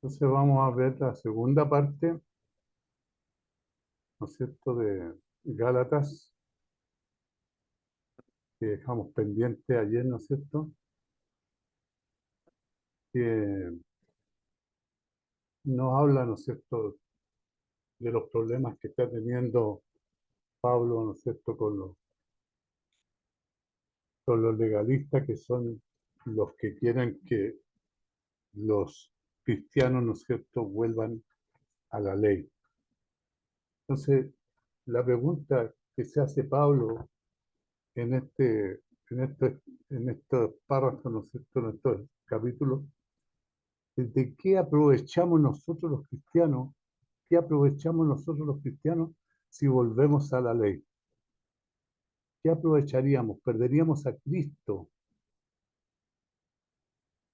Entonces vamos a ver la segunda parte, ¿no es cierto?, de Gálatas, que dejamos pendiente ayer, ¿no es cierto?, que nos habla, ¿no es cierto?, de los problemas que está teniendo Pablo, ¿no es cierto?, con los legalistas, que son los que quieren que los cristianos, ¿no es cierto?, vuelvan a la ley. Entonces, la pregunta que se hace Pablo en en este, en estos párrafos, ¿no es cierto?, en estos capítulos, es de qué aprovechamos nosotros los cristianos, qué aprovechamos nosotros los cristianos si volvemos a la ley. ¿Qué aprovecharíamos? Perderíamos a Cristo,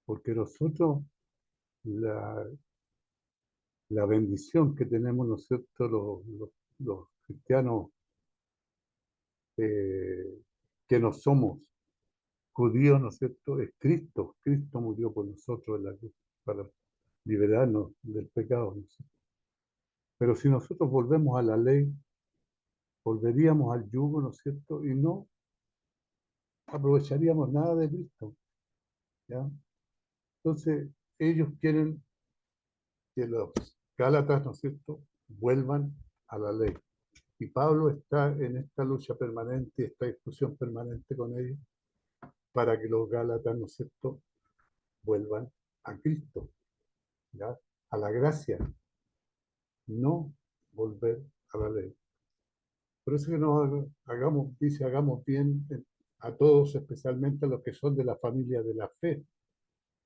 porque nosotros la, la bendición que tenemos, ¿no es cierto?, los cristianos eh, que no somos judíos, ¿no es cierto?, es Cristo. Cristo murió por nosotros en la cruz para liberarnos del pecado, ¿no es cierto? Pero si nosotros volvemos a la ley, volveríamos al yugo, ¿no es cierto?, y no aprovecharíamos nada de Cristo, ¿ya? Entonces, ellos quieren que los Gálatas, ¿no es cierto?, vuelvan a la ley. Y Pablo está en esta lucha permanente, esta discusión permanente con ellos, para que los Gálatas, ¿no es cierto?, vuelvan a Cristo, ¿ya?, a la gracia, no volver a la ley. Por eso que nos hagamos, dice, hagamos bien a todos, especialmente a los que son de la familia de la fe,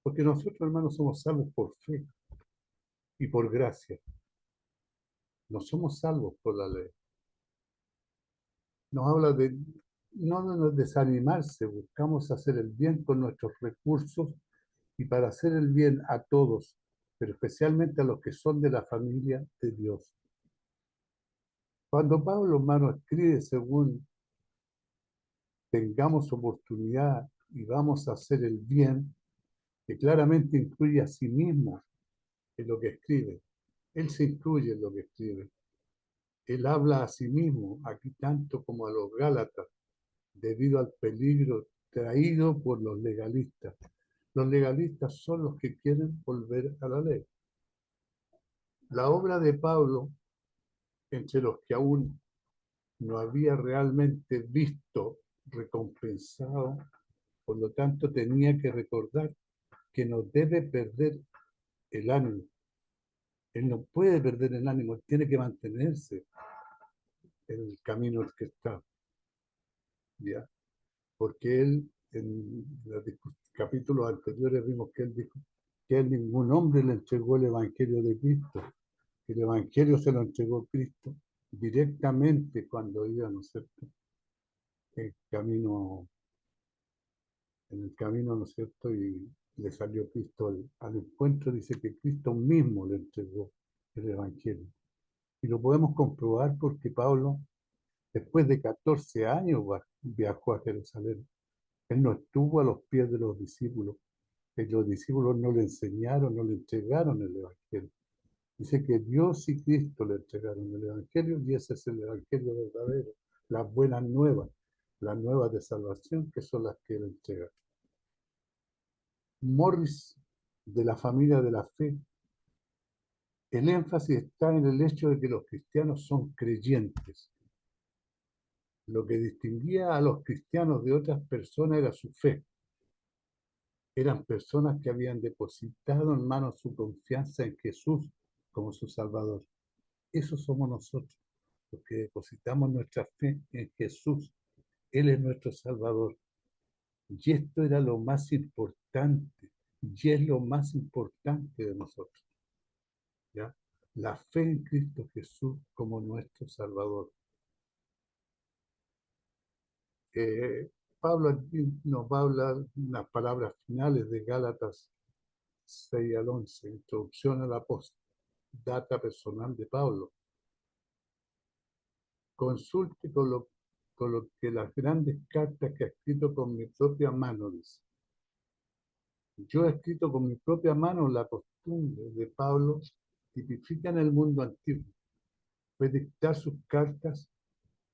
porque nosotros, hermanos, somos salvos por fe y por gracia. No somos salvos por la ley. Nos habla de no desanimarse, buscamos hacer el bien con nuestros recursos y para hacer el bien a todos, pero especialmente a los que son de la familia de Dios. Cuando Pablo, hermano, escribe según tengamos oportunidad y vamos a hacer el bien, que claramente incluye a sí mismo en lo que escribe. Él se incluye en lo que escribe. Él habla a sí mismo, aquí tanto como a los Gálatas, debido al peligro traído por los legalistas. Los legalistas son los que quieren volver a la ley. La obra de Pablo, entre los que aún no había realmente visto recompensado, por lo tanto tenía que recordar que no debe perder el ánimo. Él no puede perder el ánimo, él tiene que mantenerse en el camino en el que está, ¿ya? Porque él, en los capítulos anteriores, vimos que él dijo que a ningún hombre le entregó el Evangelio de Cristo, que el Evangelio se lo entregó Cristo directamente cuando iba, ¿no es cierto?, el camino, en el camino, ¿no es cierto?, y le salió Cristo al encuentro, dice que Cristo mismo le entregó el Evangelio. Y lo podemos comprobar porque Pablo, después de 14 años, viajó a Jerusalén. Él no estuvo a los pies de los discípulos, que los discípulos no le enseñaron, no le entregaron el Evangelio. Dice que Dios y Cristo le entregaron el Evangelio y ese es el Evangelio verdadero, las nuevas de salvación que son las que él entrega. Morris, de la familia de la fe, el énfasis está en el hecho de que los cristianos son creyentes. Lo que distinguía a los cristianos de otras personas era su fe. Eran personas que habían depositado en manos su confianza en Jesús como su Salvador. Eso somos nosotros, los que depositamos nuestra fe en Jesús. Él es nuestro Salvador. Y esto era lo más importante, y es lo más importante de nosotros, ¿ya? La fe en Cristo Jesús como nuestro Salvador. Eh, Pablo aquí nos va a hablar unas palabras finales de Gálatas 6 al 11, introducción a la postdata personal de Pablo. Consulte con lo que las grandes cartas que he escrito con mi propia mano, dice. Yo he escrito con mi propia mano la costumbres de Pablo tipifican el mundo antiguo. Fue dictar sus cartas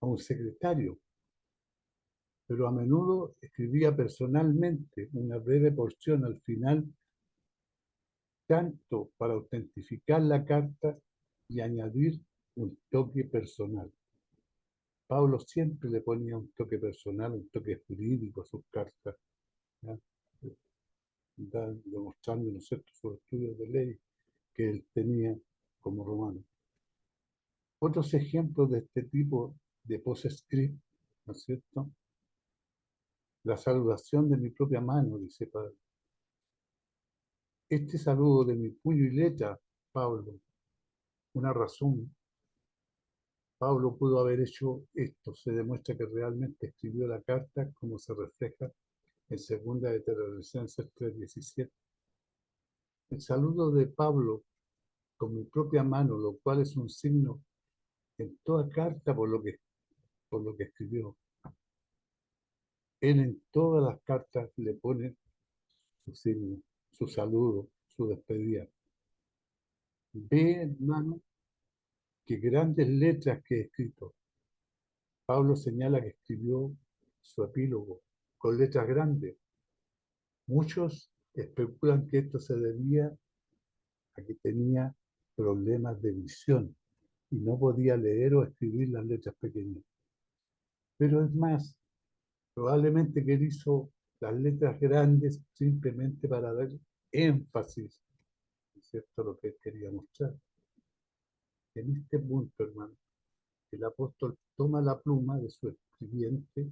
a un secretario, pero a menudo escribía personalmente una breve porción al final, tanto para autentificar la carta y añadir un toque personal. Pablo siempre le ponía un toque personal, un toque jurídico a sus cartas, ¿ya? Demostrando, ¿no es cierto?, sus estudios de ley que él tenía como romano. Otros ejemplos de este tipo de postscript, ¿no es cierto? La saludación de mi propia mano, dice Pablo. Este saludo de mi puño y letra, Pablo, una razón. Pablo pudo haber hecho esto. Se demuestra que realmente escribió la carta como se refleja en 2 de Tesalonicenses 3:17. El saludo de Pablo con mi propia mano, lo cual es un signo en toda carta por lo que escribió. Él en todas las cartas le pone su signo, su saludo, su despedida. Ve, hermano, qué grandes letras que he escrito. Pablo señala que escribió su epílogo con letras grandes. Muchos especulan que esto se debía a que tenía problemas de visión y no podía leer o escribir las letras pequeñas. Pero es más, probablemente que él hizo las letras grandes simplemente para dar énfasis, ¿no es cierto?, a lo que él quería mostrar. En este punto, hermano, el apóstol toma la pluma de su escribiente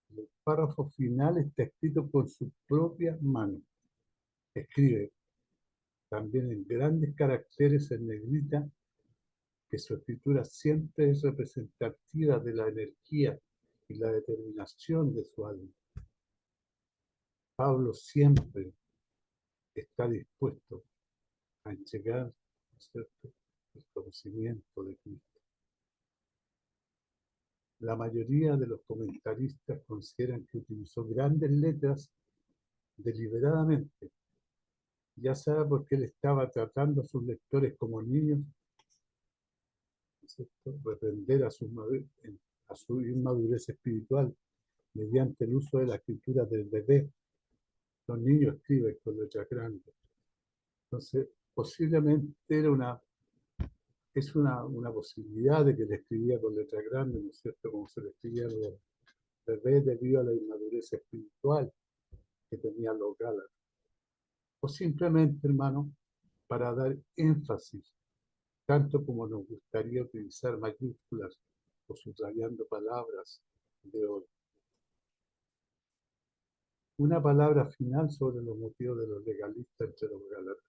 y el párrafo final está escrito con su propia mano. Escribe también en grandes caracteres en negrita que su escritura siempre es representativa de la energía y la determinación de su alma. Pablo siempre está dispuesto a entregar, ¿cierto?, el conocimiento de Cristo. La mayoría de los comentaristas consideran que utilizó grandes letras deliberadamente, ya sea porque él estaba tratando a sus lectores como niños, ¿cierto?, reprender a su inmadurez espiritual mediante el uso de la escritura del bebé. Los niños escriben con letras grandes. Entonces, posiblemente es una posibilidad de que le escribía con letras grandes, ¿no es cierto?, como se le escribía a los bebés debido a la inmadurez espiritual que tenían los Gálatas. O simplemente, hermano, para dar énfasis, tanto como nos gustaría utilizar mayúsculas o subrayando palabras de hoy. Una palabra final sobre los motivos de los legalistas entre los Gálatas.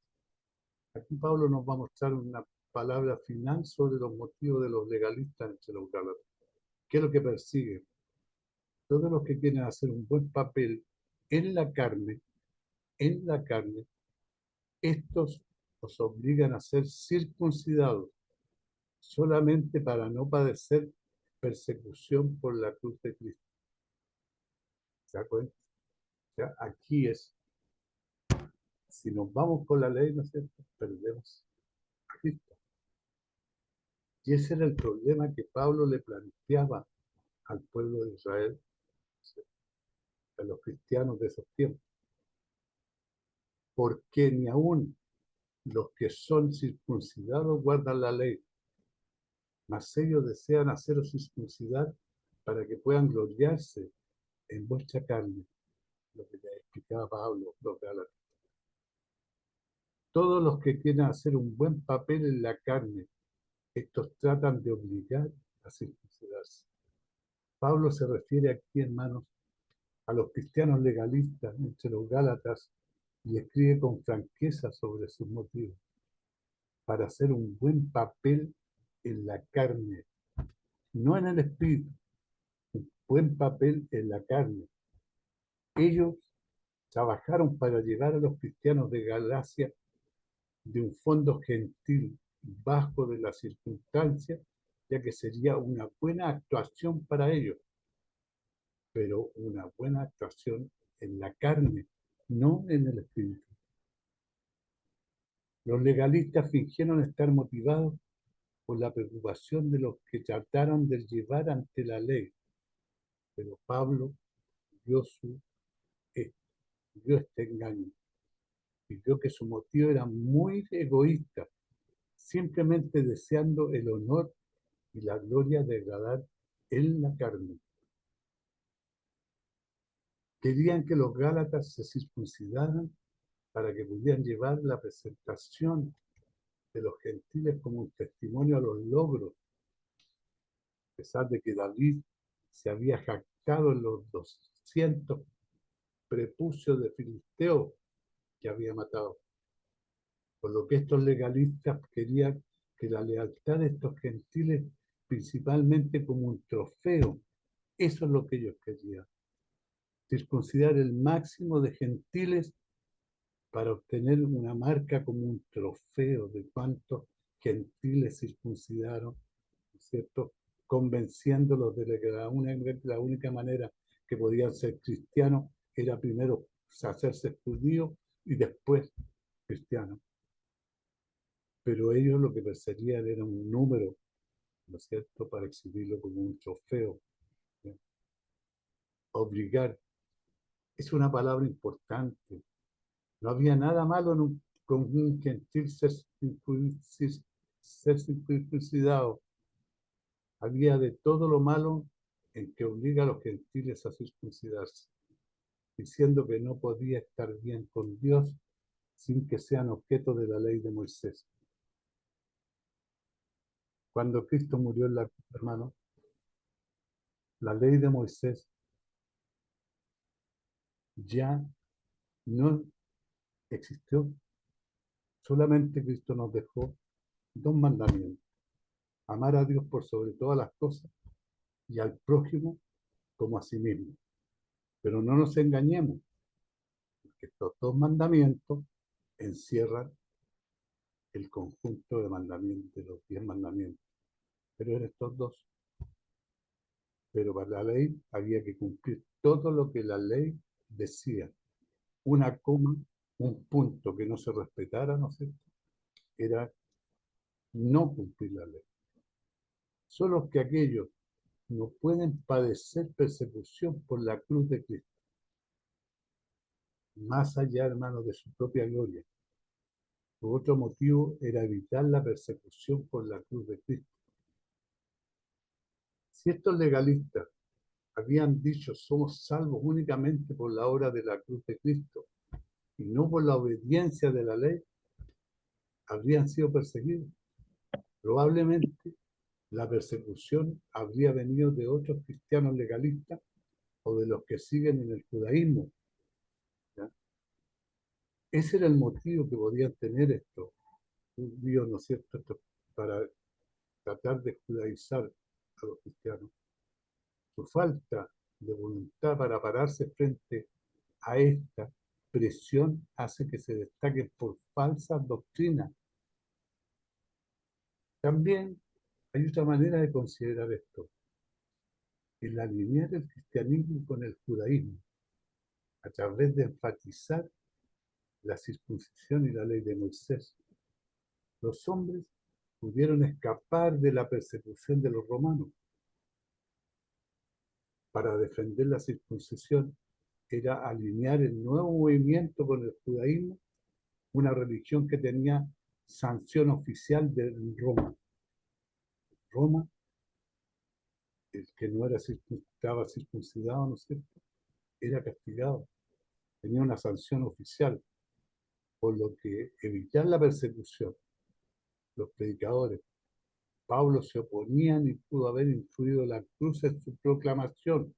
Aquí Pablo nos va a mostrar una palabra final sobre los motivos de los legalistas entre los Gálatas. ¿Qué es lo que persigue? Todos los que quieren hacer un buen papel en la carne, estos los obligan a ser circuncidados solamente para no padecer persecución por la cruz de Cristo. ¿Se da cuenta? O sea, aquí es, si nos vamos con la ley, ¿no es cierto?, perdemos a Cristo. Y ese era el problema que Pablo le planteaba al pueblo de Israel, a los cristianos de esos tiempos. Porque ni aún los que son circuncidados guardan la ley, mas ellos desean haceros circuncidar para que puedan gloriarse en vuestra carne, lo que le explicaba Pablo, los Gálatas. Todos los que quieren hacer un buen papel en la carne, estos tratan de obligar a circuncidarse. Pablo se refiere aquí, hermanos, a los cristianos legalistas entre los Gálatas y escribe con franqueza sobre sus motivos. Para hacer un buen papel en la carne, no en el espíritu, un buen papel en la carne. Ellos trabajaron para llevar a los cristianos de Galacia de un fondo gentil bajo de las circunstancias, ya que sería una buena actuación para ellos, pero una buena actuación en la carne, no en el espíritu. Los legalistas fingieron estar motivados por la preocupación de los que trataron de llevar ante la ley, pero Pablo vio, eh, vio este engaño y vio que su motivo era muy egoísta, simplemente deseando el honor y la gloria de agradar en la carne. Querían que los gálatas se circuncidaran para que pudieran llevar la presentación de los gentiles como un testimonio a los logros, a pesar de que David se había jactado en los 200 prepucios de filisteos que había matado. Por lo que estos legalistas querían que la lealtad de estos gentiles, principalmente como un trofeo, eso es lo que ellos querían. Circuncidar el máximo de gentiles para obtener una marca como un trofeo de cuántos gentiles circuncidaron, ¿no es cierto? Convenciéndolos de que la única manera que podían ser cristianos era primero hacerse judíos y después cristianos. Pero ellos lo que perseguían era un número, ¿no es cierto?, para exhibirlo como un trofeo. ¿Sí? Obligar es una palabra importante. No había nada malo con un gentil ser circuncidado. Había de todo lo malo en que obliga a los gentiles a circuncidarse, diciendo que no podía estar bien con Dios sin que sean objeto de la ley de Moisés. Cuando Cristo murió en la cruz, hermano, la ley de Moisés ya no existió. Solamente Cristo nos dejó dos mandamientos: amar a Dios por sobre todas las cosas y al prójimo como a sí mismo. Pero no nos engañemos, porque estos dos mandamientos encierran el conjunto de mandamientos, de los 10 mandamientos. Pero en estos dos. Pero para la ley había que cumplir todo lo que la ley decía. Una coma, un punto que no se respetara, ¿no es cierto?, era no cumplir la ley. Solo que aquellos no pueden padecer persecución por la cruz de Cristo, más allá, hermano, de su propia gloria. Su otro motivo era evitar la persecución por la cruz de Cristo. Si estos legalistas habían dicho somos salvos únicamente por la obra de la cruz de Cristo y no por la obediencia de la ley, habrían sido perseguidos. Probablemente la persecución habría venido de otros cristianos legalistas o de los que siguen en el judaísmo. ¿Ya? Ese era el motivo que podían tener estos judíos, ¿no es cierto?, para tratar de judaizar a los cristianos. Su falta de voluntad para pararse frente a esta presión hace que se destaquen por falsas doctrinas. También hay otra manera de considerar esto: el alinear el cristianismo con el judaísmo a través de enfatizar la circuncisión y la ley de Moisés. Los hombres pudieron escapar de la persecución de los romanos. Para defender la circuncisión era alinear el nuevo movimiento con el judaísmo, una religión que tenía sanción oficial de Roma. Roma, el que no estaba circuncidado, ¿no es cierto?, era castigado, tenía una sanción oficial, por lo que evitar la persecución, los predicadores, Pablo se oponían y pudo haber influido la cruz en su proclamación,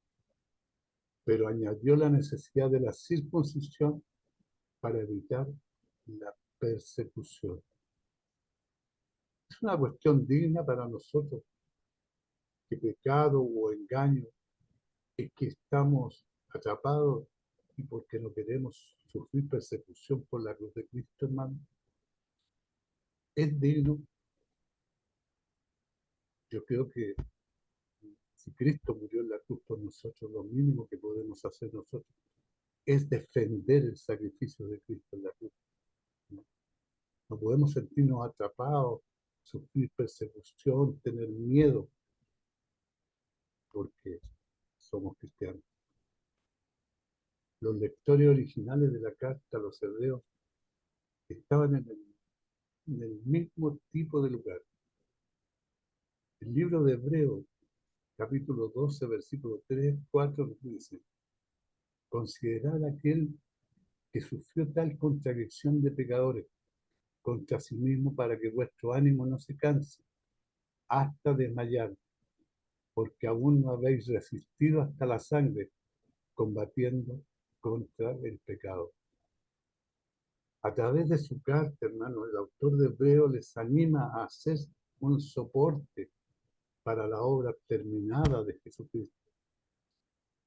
pero añadió la necesidad de la circuncisión para evitar la persecución. Es una cuestión digna para nosotros que pecado o engaño es que estamos atrapados y porque no queremos sufrir persecución por la cruz de Cristo, hermano. Es digno. Yo creo que si Cristo murió en la cruz por nosotros, lo mínimo que podemos hacer nosotros es defender el sacrificio de Cristo en la cruz, ¿no? No podemos sentirnos atrapados, sufrir persecución, tener miedo, porque somos cristianos. Los lectores originales de la carta a los hebreos estaban en el mismo tipo de lugar. El libro de Hebreos, capítulo 12, versículos 3, 4, nos dice: considerad aquel que sufrió tal contradicción de pecadores contra sí mismo, para que vuestro ánimo no se canse hasta desmayar, porque aún no habéis resistido hasta la sangre, combatiendo contra el pecado. A través de su carta, hermano, el autor de Hebreos les anima a hacer un soporte para la obra terminada de Jesucristo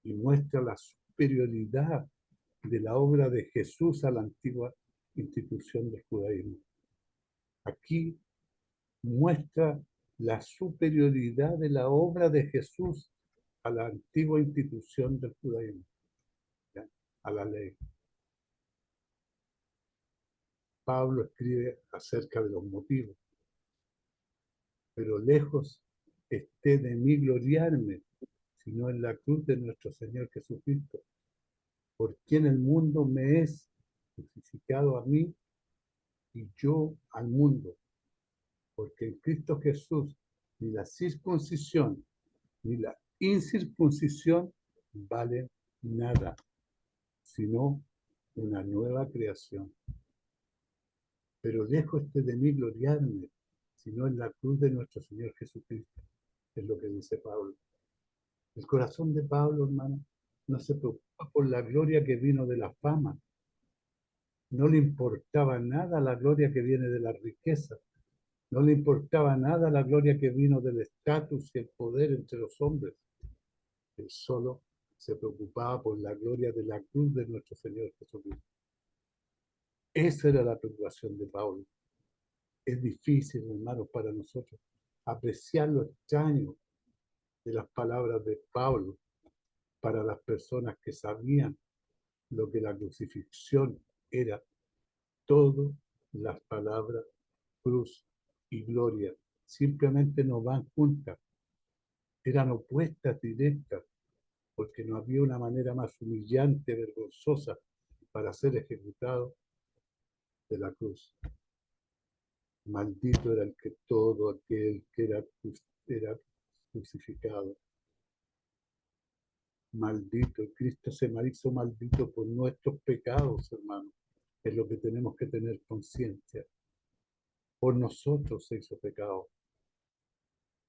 y muestra la superioridad de la obra de Jesús a la antigua institución del judaísmo. Aquí muestra la superioridad de la obra de Jesús a la antigua institución del judaísmo, ¿ya? A la ley. Pablo escribe acerca de los motivos: pero lejos esté de mí gloriarme, sino en la cruz de nuestro Señor Jesucristo, por quien el mundo me es crucificado a mí y yo al mundo, porque en Cristo Jesús ni la circuncisión ni la incircuncisión valen nada, sino una nueva creación. Pero lejos esté de mí gloriarme, sino en la cruz de nuestro Señor Jesucristo, es lo que dice Pablo. El corazón de Pablo, hermano, no se preocupa por la gloria que vino de la fama. No le importaba nada la gloria que viene de la riqueza. No le importaba nada la gloria que vino del estatus y el poder entre los hombres. Él solo se preocupaba por la gloria de la cruz de nuestro Señor Jesucristo. Esa era la preocupación de Pablo. Es difícil, hermanos, para nosotros apreciar lo extraño de las palabras de Pablo para las personas que sabían lo que la crucifixión era. Todas las palabras cruz y gloria simplemente no van juntas, eran opuestas directas, porque no había una manera más humillante, vergonzosa para ser ejecutado de la cruz. Maldito era el que todo aquel que era crucificado. Maldito, Cristo se hizo maldito por nuestros pecados, hermano. Es lo que tenemos que tener conciencia. Por nosotros se hizo pecado.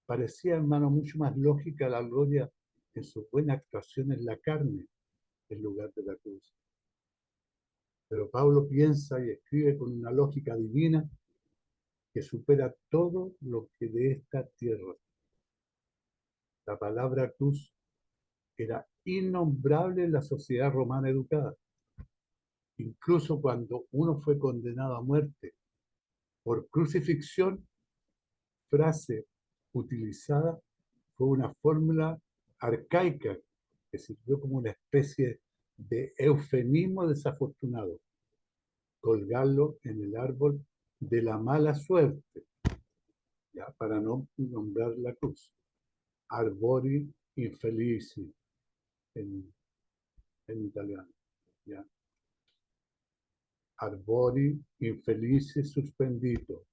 Parecía, hermano, mucho más lógica la gloria en su buena actuación en la carne, en lugar de la cruz. Pero Pablo piensa y escribe con una lógica divina que supera todo lo que de esta tierra. La palabra cruz era innombrable en la sociedad romana educada. Incluso cuando uno fue condenado a muerte por crucifixión, frase utilizada fue una fórmula arcaica que sirvió como una especie de eufemismo desafortunado: colgarlo en el árbol de la mala suerte, ya, para no nombrar la cruz. Arbori infelici en, en italiano. ¿Ya? Arbori infelici suspendito.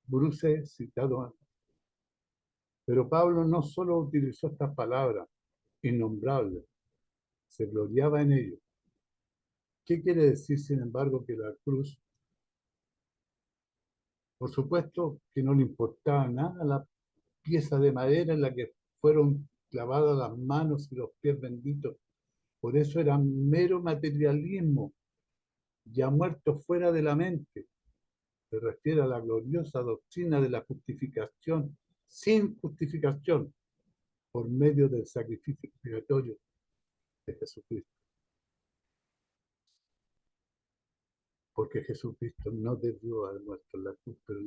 Bruce citado. Pero Pablo no solo utilizó estas palabras innombrables, se gloriaba en ello. ¿Qué quiere decir, sin embargo, que la cruz? Por supuesto que no le importaba nada la pieza de madera en la que fueron clavadas las manos y los pies benditos. Por eso era mero materialismo, ya muerto fuera de la mente. Se refiere a la gloriosa doctrina de la justificación sin justificación por medio del sacrificio expiatorio de Jesucristo. Porque Jesucristo no debió haber muerto en la cruz, pero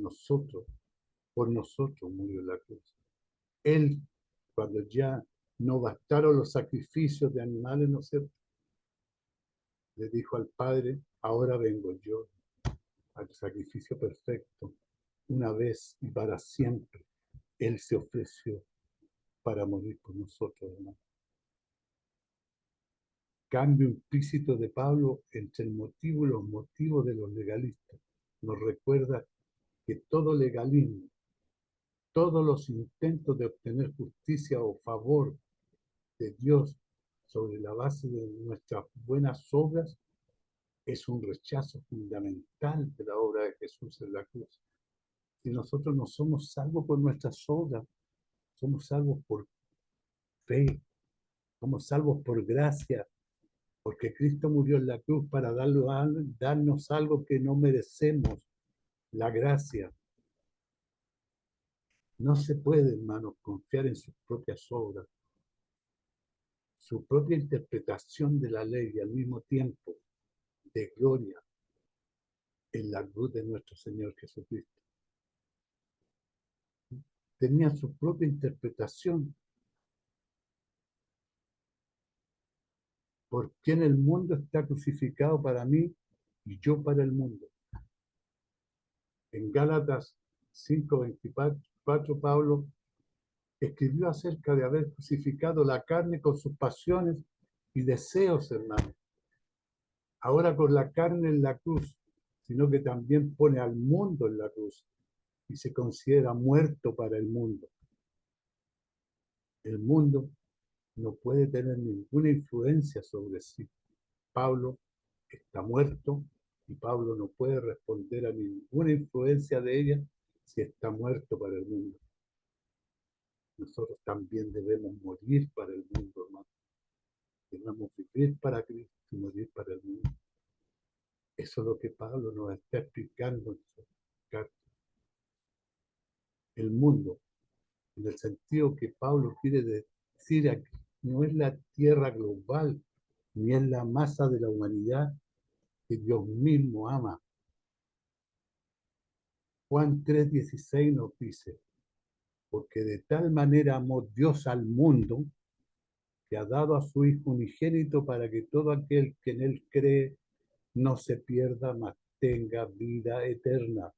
por nosotros murió en la cruz. Él, cuando ya no bastaron los sacrificios de animales, ¿no es cierto?, le dijo al Padre: ahora vengo yo. al sacrificio perfecto, una vez y para siempre. Él se ofreció para morir por nosotros, hermano. Cambio implícito de Pablo entre el motivo y los motivos de los legalistas. Nos recuerda que todo legalismo, todos los intentos de obtener justicia o favor de Dios sobre la base de nuestras buenas obras es un rechazo fundamental de la obra de Jesús en la cruz. Si nosotros no somos salvos por nuestras obras, somos salvos por fe, somos salvos por gracia, porque Cristo murió en la cruz para darnos algo que no merecemos, la gracia. No se puede, hermanos, confiar en sus propias obras, su propia interpretación de la ley y al mismo tiempo de gloria en la cruz de nuestro Señor Jesucristo. Tenía su propia interpretación. ¿Por qué en el mundo está crucificado para mí y yo para el mundo? En Gálatas 5:24, Pablo escribió acerca de haber crucificado la carne con sus pasiones y deseos, hermanos. Ahora con la carne en la cruz, sino que también pone al mundo en la cruz y se considera muerto para el mundo. El mundo no puede tener ninguna influencia sobre sí. Pablo está muerto y Pablo no puede responder a ninguna influencia de ella si está muerto para el mundo. Nosotros también debemos morir para el mundo, hermano. Debemos vivir para Cristo y morir para el mundo. Eso es lo que Pablo nos está explicando en su carta. El mundo, en el sentido que Pablo quiere decir aquí, no es la tierra global, ni es la masa de la humanidad que Dios mismo ama. Juan 3:16 nos dice, porque de tal manera amó Dios al mundo, que ha dado a su Hijo unigénito para que todo aquel que en él cree no se pierda, mas tenga vida eterna.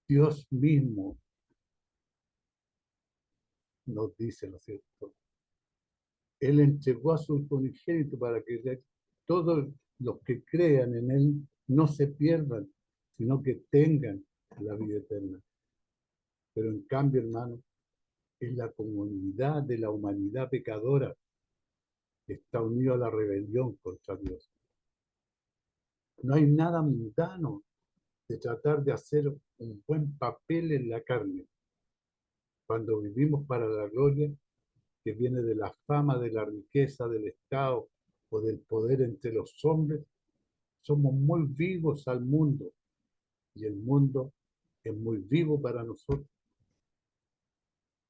Dios mismo nos dice, ¿no es cierto? Él entregó a su Hijo unigénito para que todos los que crean en él no se pierdan, sino que tengan la vida eterna. Pero en cambio, hermano, es la comunidad de la humanidad pecadora que está unida a la rebelión contra Dios. No hay nada mundano de tratar de hacer un buen papel en la carne. Cuando vivimos para la gloria que viene de la fama, de la riqueza, del Estado o del poder entre los hombres, somos muy vivos al mundo y el mundo es muy vivo para nosotros.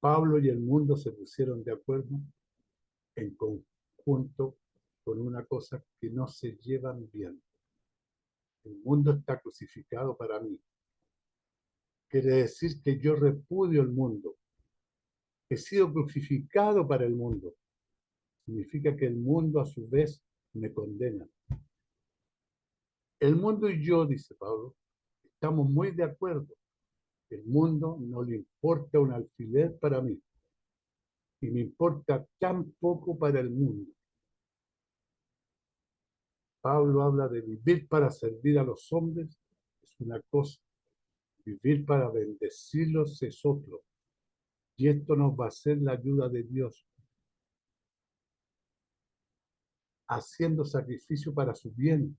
Pablo y el mundo se pusieron de acuerdo en conjunto con una cosa que no se llevan bien. El mundo está crucificado para mí. Quiere decir que yo repudio el mundo. He sido crucificado para el mundo. Significa que el mundo a su vez me condena. El mundo y yo, dice Pablo, estamos muy de acuerdo. El mundo no le importa un alfiler para mí y me importa tan poco para el mundo. Pablo habla de vivir para servir a los hombres, es una cosa. Vivir para bendecirlos es otro. Y esto nos va a hacer la ayuda de Dios, haciendo sacrificio para su bien.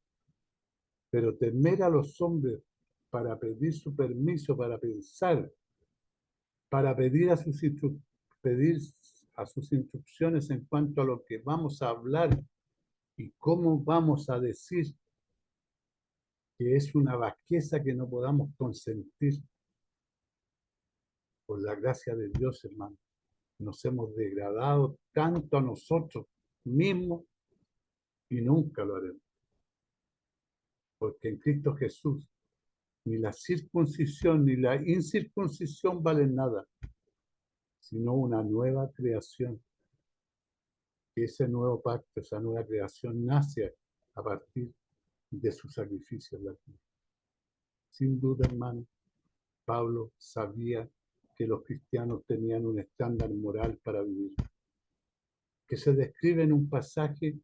Pero temer a los hombres para pedir su permiso, para pensar, para pedir a sus instrucciones en cuanto a lo que vamos a hablar y cómo vamos a decir, que es una bajeza que no podamos consentir. Por la gracia de Dios, hermano, nos hemos degradado tanto a nosotros mismos y nunca lo haremos. Porque en Cristo Jesús ni la circuncisión ni la incircuncisión valen nada, sino una nueva creación. Que ese nuevo pacto, esa nueva creación nace a partir de su sacrificio en la cruz. Sin duda, hermano, Pablo sabía que los cristianos tenían un estándar moral para vivir, que se describe en un pasaje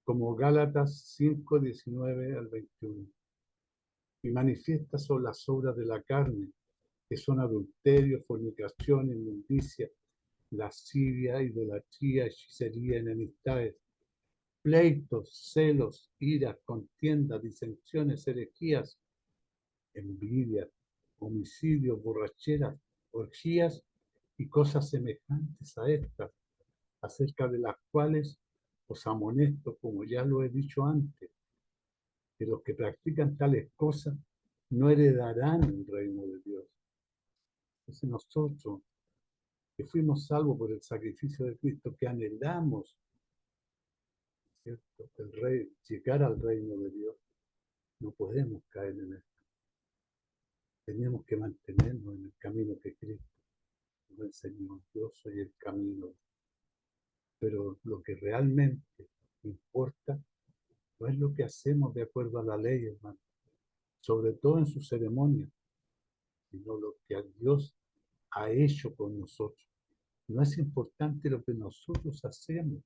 como Gálatas 5, 19 al 21, y manifiesta sobre las obras de la carne, que son adulterio, fornicación, inmundicia, lascivia, idolatría, hechicería, enemistades, pleitos, celos, iras, contiendas, disensiones, herejías, envidia, homicidios, borracheras, orgías y cosas semejantes a estas, acerca de las cuales os amonesto, como ya lo he dicho antes, que los que practican tales cosas no heredarán el reino de Dios. Entonces nosotros, que fuimos salvos por el sacrificio de Cristo, que anhelamos, ¿cierto?, llegar al reino de Dios, no podemos caer en esto. Tenemos que mantenernos en el camino que Cristo nos enseñó. Yo soy el camino. Pero lo que realmente importa no es lo que hacemos de acuerdo a la ley, hermano, sobre todo en su ceremonia, sino lo que Dios ha hecho con nosotros. No es importante lo que nosotros hacemos,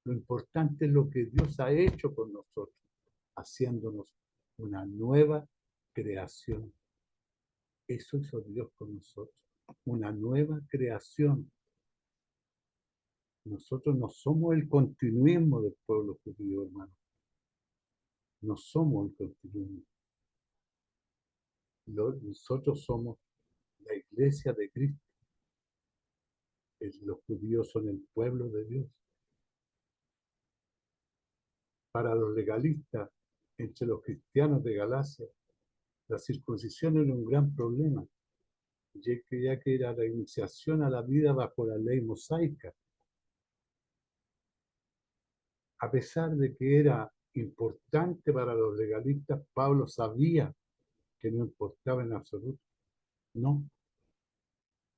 lo importante es lo que Dios ha hecho con nosotros, haciéndonos una nueva creación. Eso hizo Dios con nosotros, una nueva creación. Nosotros no somos el continuismo del pueblo judío, hermano. No somos el continuismo. Nosotros somos la iglesia de Cristo. Los judíos son el pueblo de Dios. Para los legalistas, entre los cristianos de Galacia, la circuncisión era un gran problema, ya que era la iniciación a la vida bajo la ley mosaica. A pesar de que era importante para los legalistas, Pablo sabía que no importaba en absoluto. No,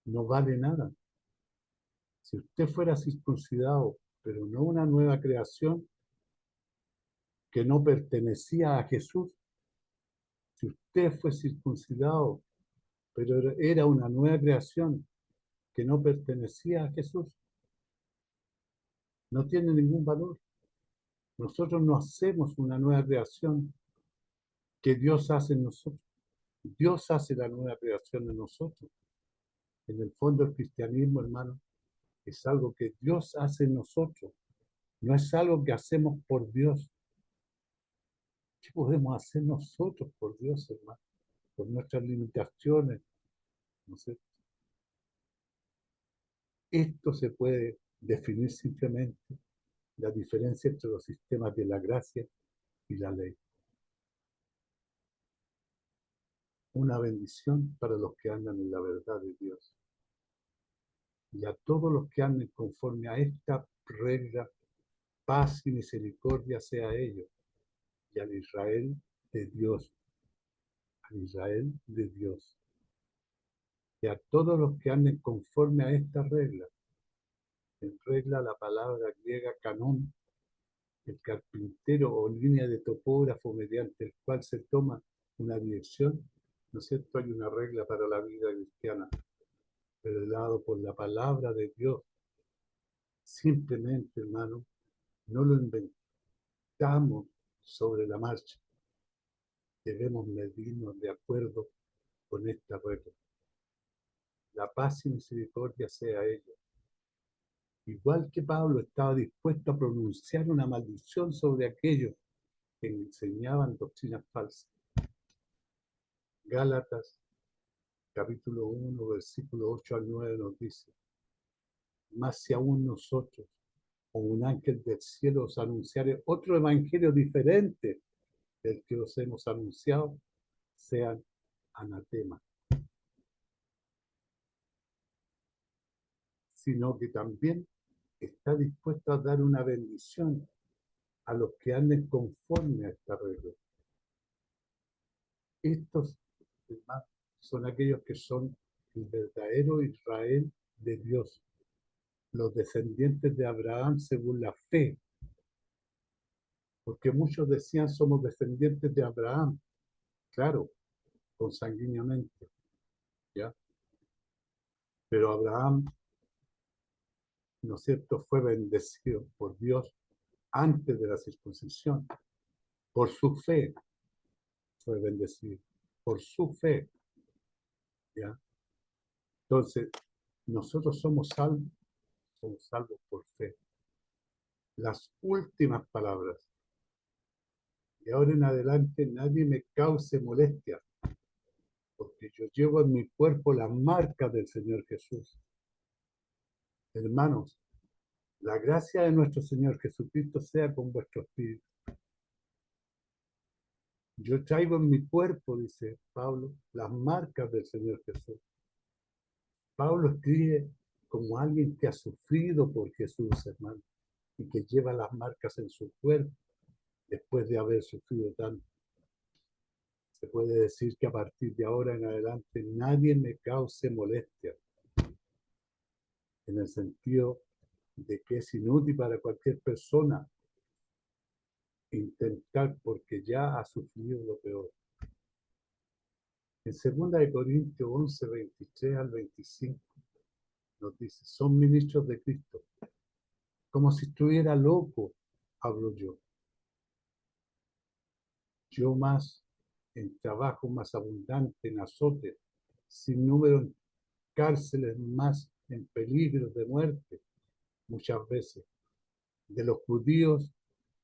no vale nada. Si usted fuera circuncidado, pero no una nueva creación que no pertenecía a Jesús, si usted fue circuncidado, pero era una nueva creación que no pertenecía a Jesús, no tiene ningún valor. Nosotros no hacemos una nueva creación que Dios hace en nosotros. Dios hace la nueva creación en nosotros. En el fondo, el cristianismo, hermano, es algo que Dios hace en nosotros. No es algo que hacemos por Dios. ¿Qué podemos hacer nosotros por Dios, hermano? Por nuestras limitaciones, ¿no es cierto? Esto se puede definir simplemente la diferencia entre los sistemas de la gracia y la ley. Una bendición para los que andan en la verdad de Dios. Y a todos los que anden conforme a esta regla, paz y misericordia sea a ellos, y al Israel de Dios, al Israel de Dios. Y a todos los que anden conforme a esta regla, en regla la palabra griega canón, el carpintero o línea de topógrafo mediante el cual se toma una dirección, ¿no es cierto? Hay una regla para la vida cristiana, revelado por la palabra de Dios. Simplemente, hermano, no lo inventamos sobre la marcha. Debemos medirnos de acuerdo con esta regla. La paz y misericordia sea a ellos. Igual que Pablo estaba dispuesto a pronunciar una maldición sobre aquellos que enseñaban doctrinas falsas. Gálatas, capítulo 1, versículo 8 al 9 nos dice: mas si aún nosotros o un ángel del cielo os anunciare otro evangelio diferente del que os hemos anunciado, sean anatema. Sino que también está dispuesto a dar una bendición a los que anden conforme a esta regla. Estos, hermanos, son aquellos que son el verdadero Israel de Dios, los descendientes de Abraham según la fe, porque muchos decían somos descendientes de Abraham, claro, consanguíneamente, ¿ya? Pero Abraham, ¿no es cierto?, fue bendecido por Dios antes de la circuncisión. Por su fe fue bendecido, por su fe, ¿ya? Entonces, nosotros somos salvos por fe. Las últimas palabras. De ahora en adelante nadie me cause molestia, porque yo llevo en mi cuerpo la marca del Señor Jesús. Hermanos, la gracia de nuestro Señor Jesucristo sea con vuestro espíritu. Yo traigo en mi cuerpo, dice Pablo, las marcas del Señor Jesús. Pablo escribe como alguien que ha sufrido por Jesús, hermano, y que lleva las marcas en su cuerpo después de haber sufrido tanto. Se puede decir que a partir de ahora en adelante nadie me cause molestia, en el sentido de que es inútil para cualquier persona intentar porque ya ha sufrido lo peor. En 2 Corintios 11, 23 al 25 nos dice, son ministros de Cristo. Como si estuviera loco, hablo yo. Yo más en trabajo más abundante, en azotes, sin número en cárceles, más en peligros de muerte, muchas veces. De los judíos,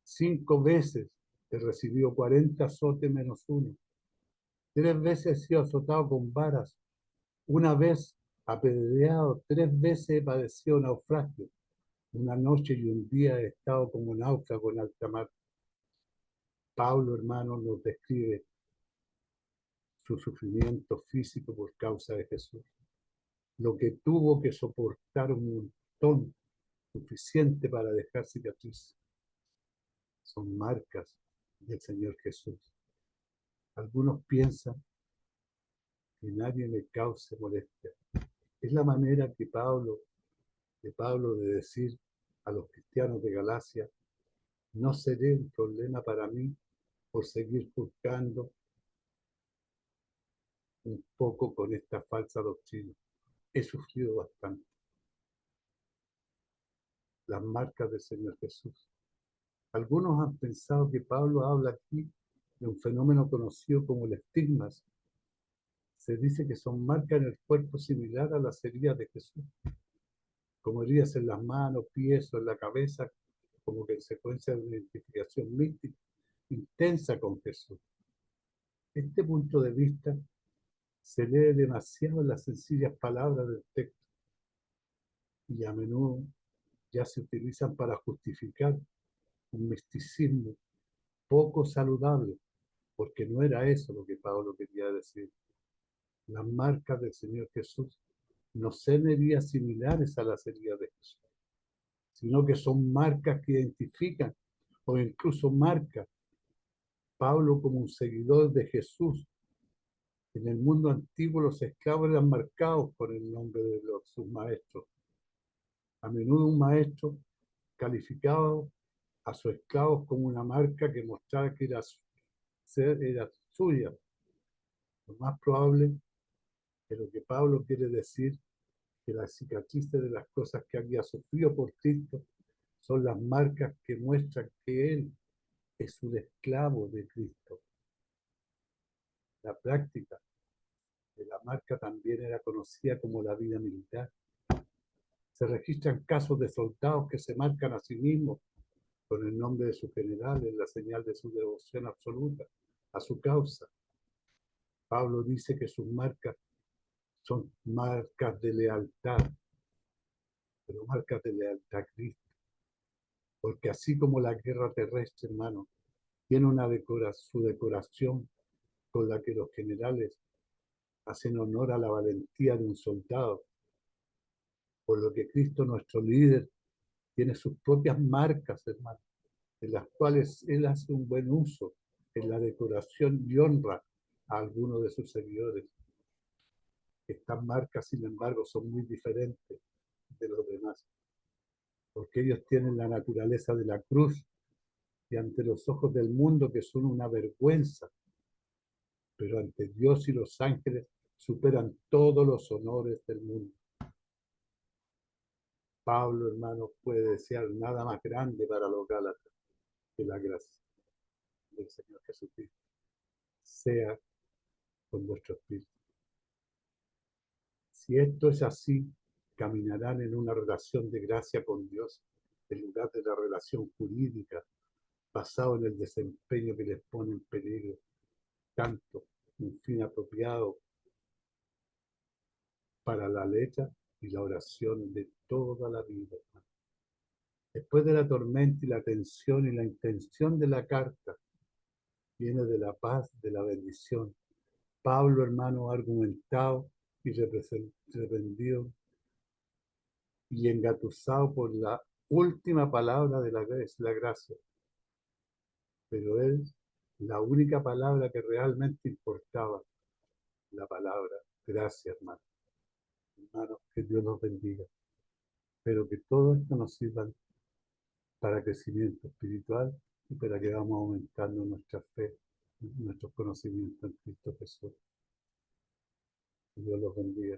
5 veces he recibido 40 azotes menos uno. 3 veces he sido azotado con varas. Una vez apedreado, 3 veces he padecido naufragio. Una noche y un día he estado como náufrago en alta mar. Pablo, hermano, nos describe su sufrimiento físico por causa de Jesús. Lo que tuvo que soportar un montón, suficiente para dejar cicatrices. Son marcas del Señor Jesús. Algunos piensan que nadie me cause molestia. Es la manera de Pablo de decir a los cristianos de Galacia, no seré un problema para mí por seguir juzgando un poco con esta falsa doctrina. He sufrido bastante. Las marcas del Señor Jesús. Algunos han pensado que Pablo habla aquí de un fenómeno conocido como el estigmas. Se dice que son marcas en el cuerpo similar a las heridas de Jesús, como heridas en las manos, pies o en la cabeza, como consecuencia de una identificación mística intensa con Jesús. Este punto de vista se lee demasiado en las sencillas palabras del texto y a menudo ya se utilizan para justificar un misticismo poco saludable, porque no era eso lo que Pablo quería decir. Las marcas del Señor Jesús no son heridas similares a las heridas de Jesús, sino que son marcas que identifican o incluso marcas Pablo como un seguidor de Jesús. En el mundo antiguo los esclavos eran marcados por el nombre de sus maestros. A menudo un maestro calificaba a sus esclavos como una marca que mostraba que era suya. Lo más probable es lo que Pablo quiere decir, que las cicatrices de las cosas que había sufrido por Cristo son las marcas que muestran que Él es un esclavo de Cristo. La práctica de la marca también era conocida como la vida militar. Se registran casos de soldados que se marcan a sí mismos con el nombre de su general en la señal de su devoción absoluta a su causa. Pablo dice que sus marcas son marcas de lealtad, pero marcas de lealtad a Cristo. Porque así como la guerra terrestre, hermano, tiene su decoración con la que los generales hacen honor a la valentía de un soldado, por lo que Cristo, nuestro líder, tiene sus propias marcas, hermano, de las cuales Él hace un buen uso en la decoración y honra a algunos de sus seguidores. Estas marcas, sin embargo, son muy diferentes de los demás, porque ellos tienen la naturaleza de la cruz y ante los ojos del mundo que son una vergüenza, pero ante Dios y los ángeles superan todos los honores del mundo. Pablo, hermano, puede desear nada más grande para los Gálatas que la gracia del Señor Jesucristo sea con vuestro espíritu. Si esto es así, caminarán en una relación de gracia con Dios, en lugar de la relación jurídica basado en el desempeño que les pone en peligro tanto un fin apropiado para la letra y la oración de toda la vida. Después de la tormenta y la tensión y la intención de la carta, viene de la paz, de la bendición. Pablo, hermano, argumentado y reprendido y engatusado por la última palabra de la gracia. Pero él, la única palabra que realmente importaba, la palabra gracias, hermano. Hermanos, que Dios los bendiga. Pero que todo esto nos sirva para crecimiento espiritual y para que vamos aumentando nuestra fe, nuestros conocimientos en Cristo Jesús. Que Dios los bendiga.